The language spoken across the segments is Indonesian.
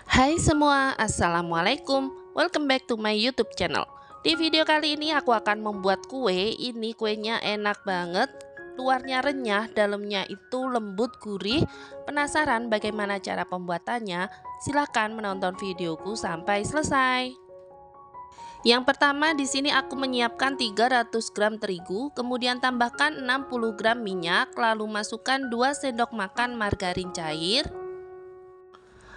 Hai semua, Assalamualaikum. Welcome back to my YouTube channel. Di video kali ini aku akan membuat kue. Ini kuenya enak banget. Luarnya renyah, dalamnya itu lembut gurih. Penasaran bagaimana cara pembuatannya? Silahkan menonton videoku sampai selesai. Yang pertama di sini aku menyiapkan 300 gram terigu, kemudian tambahkan 60 gram minyak, lalu masukkan 2 sendok makan margarin cair.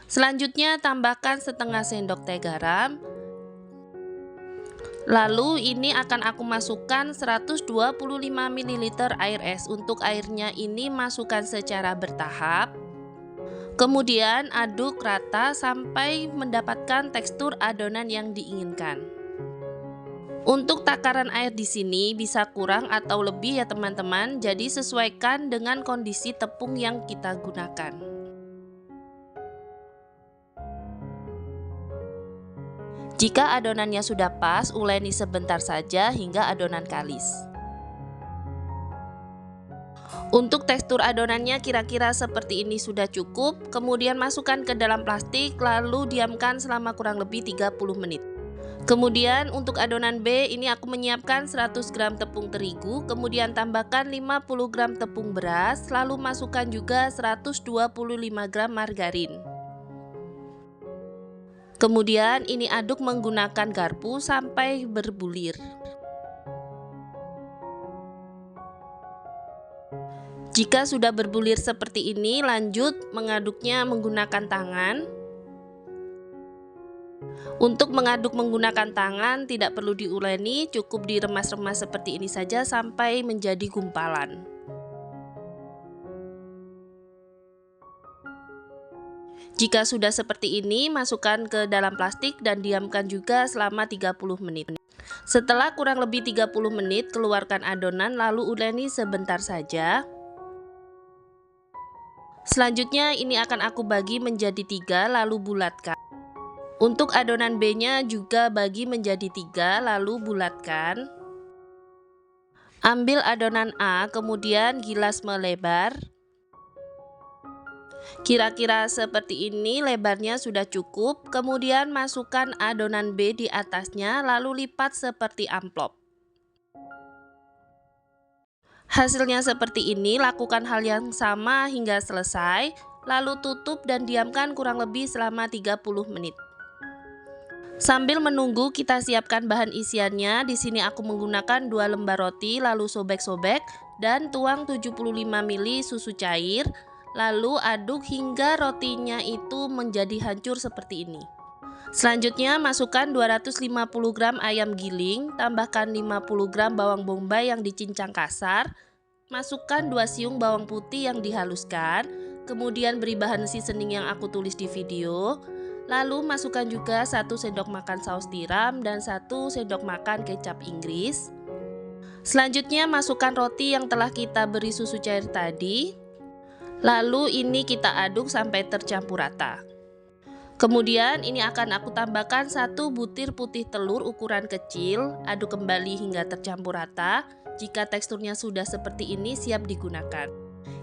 Selanjutnya tambahkan setengah sendok teh garam. Lalu ini akan aku masukkan 125 ml air es. Untuk airnya ini masukkan secara bertahap. Kemudian aduk rata sampai mendapatkan tekstur adonan yang diinginkan. Untuk takaran air di sini bisa kurang atau lebih ya teman-teman. Jadi sesuaikan dengan kondisi tepung yang kita gunakan. Jika adonannya sudah pas, uleni sebentar saja hingga adonan kalis. Untuk tekstur adonannya kira-kira seperti ini sudah cukup. Kemudian masukkan ke dalam plastik lalu diamkan selama kurang lebih 30 menit. Kemudian untuk adonan B ini aku menyiapkan 100 gram tepung terigu, kemudian tambahkan 50 gram tepung beras, lalu masukkan juga 125 gram margarin. Kemudian ini aduk menggunakan garpu sampai berbulir. Jika sudah berbulir seperti ini, lanjut mengaduknya menggunakan tangan. Untuk mengaduk menggunakan tangan tidak perlu diuleni, cukup diremas-remas seperti ini saja sampai menjadi gumpalan. Jika sudah seperti ini, masukkan ke dalam plastik dan diamkan juga selama 30 menit. Setelah kurang lebih 30 menit, keluarkan adonan lalu uleni sebentar saja. Selanjutnya ini akan aku bagi menjadi 3 lalu bulatkan. Untuk adonan B-nya juga bagi menjadi 3 lalu bulatkan. Ambil adonan A, kemudian gilas melebar. Kira-kira seperti ini lebarnya sudah cukup. Kemudian masukkan adonan B di atasnya lalu lipat seperti amplop. Hasilnya seperti ini, lakukan hal yang sama hingga selesai. Lalu tutup dan diamkan kurang lebih selama 30 menit. Sambil menunggu kita siapkan bahan isiannya. Di sini aku menggunakan 2 lembar roti lalu sobek-sobek dan tuang 75 ml susu cair. Lalu aduk hingga rotinya itu menjadi hancur seperti ini. Selanjutnya masukkan 250 gram ayam giling, tambahkan 50 gram bawang bombay yang dicincang kasar. Masukkan 2 siung bawang putih yang dihaluskan. Kemudian beri bahan seasoning yang aku tulis di video. Lalu masukkan juga 1 sendok makan saus tiram dan 1 sendok makan kecap Inggris. Selanjutnya masukkan roti yang telah kita beri susu cair tadi. Lalu ini kita aduk sampai tercampur rata. Kemudian ini akan aku tambahkan 1 butir putih telur ukuran kecil. Aduk kembali hingga tercampur rata. Jika teksturnya sudah seperti ini siap digunakan.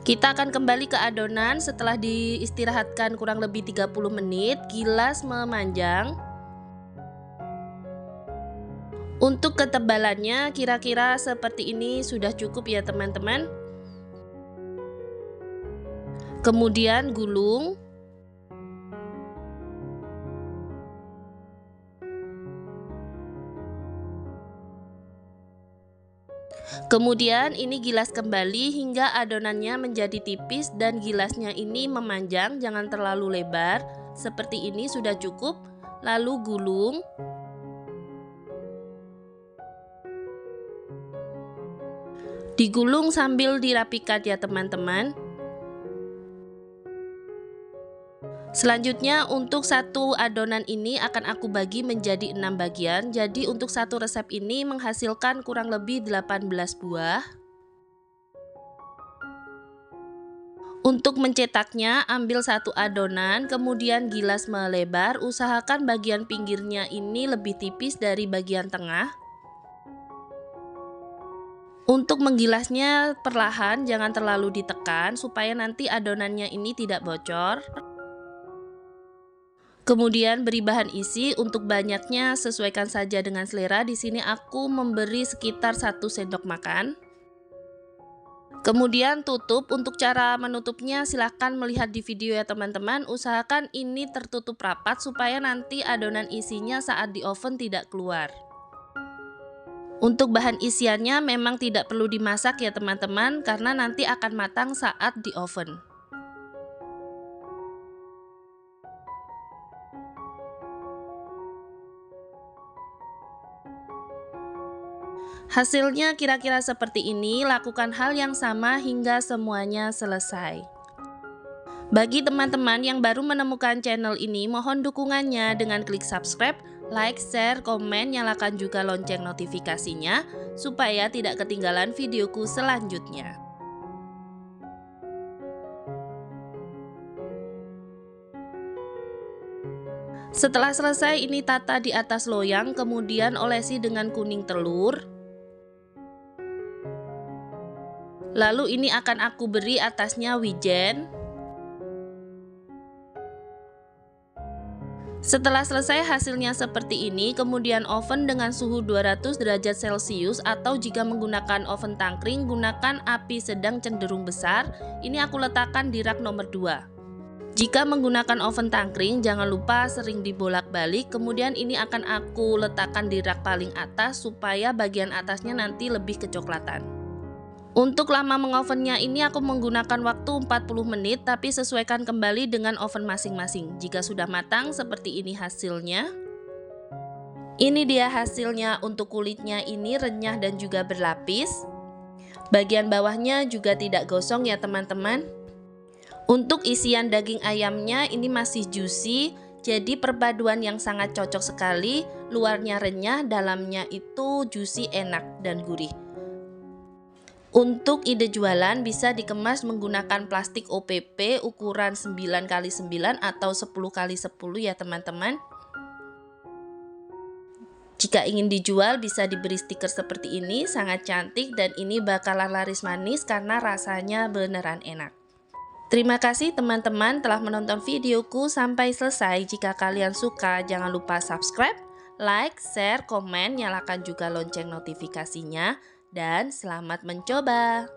Kita akan kembali ke adonan setelah diistirahatkan kurang lebih 30 menit. Gilas memanjang. Untuk ketebalannya kira-kira seperti ini sudah cukup ya teman-teman. Kemudian gulung. Kemudian ini gilas kembali hingga adonannya menjadi tipis dan gilasnya ini memanjang, jangan terlalu lebar. Seperti ini sudah cukup. Lalu gulung. Digulung sambil dirapikan ya teman-teman. Selanjutnya untuk satu adonan ini akan aku bagi menjadi 6 bagian. Jadi untuk satu resep ini menghasilkan kurang lebih 18 buah. Untuk mencetaknya ambil satu adonan, kemudian gilas melebar. Usahakan bagian pinggirnya ini lebih tipis dari bagian tengah. Untuk menggilasnya perlahan, jangan terlalu ditekan supaya nanti adonannya ini tidak bocor. Kemudian beri bahan isi, untuk banyaknya sesuaikan saja dengan selera. Di sini aku memberi sekitar 1 sendok makan. Kemudian tutup. Untuk cara menutupnya silahkan melihat di video ya teman-teman. Usahakan ini tertutup rapat supaya nanti adonan isinya saat di oven tidak keluar. Untuk bahan isiannya memang tidak perlu dimasak ya teman-teman, karena nanti akan matang saat di oven. Hasilnya kira-kira seperti ini. Lakukan hal yang sama hingga semuanya selesai. Bagi teman-teman yang baru menemukan channel ini, mohon dukungannya dengan klik subscribe, like, share, komen, nyalakan juga lonceng notifikasinya supaya tidak ketinggalan videoku selanjutnya. Setelah selesai, ini tata di atas loyang, kemudian olesi dengan kuning telur. Lalu ini akan aku beri atasnya wijen. Setelah selesai hasilnya seperti ini, kemudian oven dengan suhu 200 derajat Celcius atau jika menggunakan oven tangkring, gunakan api sedang cenderung besar. Ini aku letakkan di rak nomor 2. Jika menggunakan oven tangkring, jangan lupa sering dibolak-balik. Kemudian ini akan aku letakkan di rak paling atas supaya bagian atasnya nanti lebih kecoklatan. Untuk lama mengovennya ini aku menggunakan waktu 40 menit, tapi sesuaikan kembali dengan oven masing-masing. Jika sudah matang seperti ini hasilnya. Ini dia hasilnya. Untuk kulitnya ini renyah dan juga berlapis. Bagian bawahnya juga tidak gosong ya teman-teman. Untuk isian daging ayamnya ini masih juicy, jadi perpaduan yang sangat cocok sekali. Luarnya renyah, dalamnya itu juicy, enak dan gurih. Untuk ide jualan bisa dikemas menggunakan plastik OPP ukuran 9x9 atau 10x10 ya teman-teman. Jika ingin dijual bisa diberi stiker seperti ini, sangat cantik dan ini bakalan laris manis karena rasanya beneran enak. Terima kasih teman-teman telah menonton videoku sampai selesai. Jika kalian suka jangan lupa subscribe, like, share, komen, nyalakan juga lonceng notifikasinya. Dan selamat mencoba!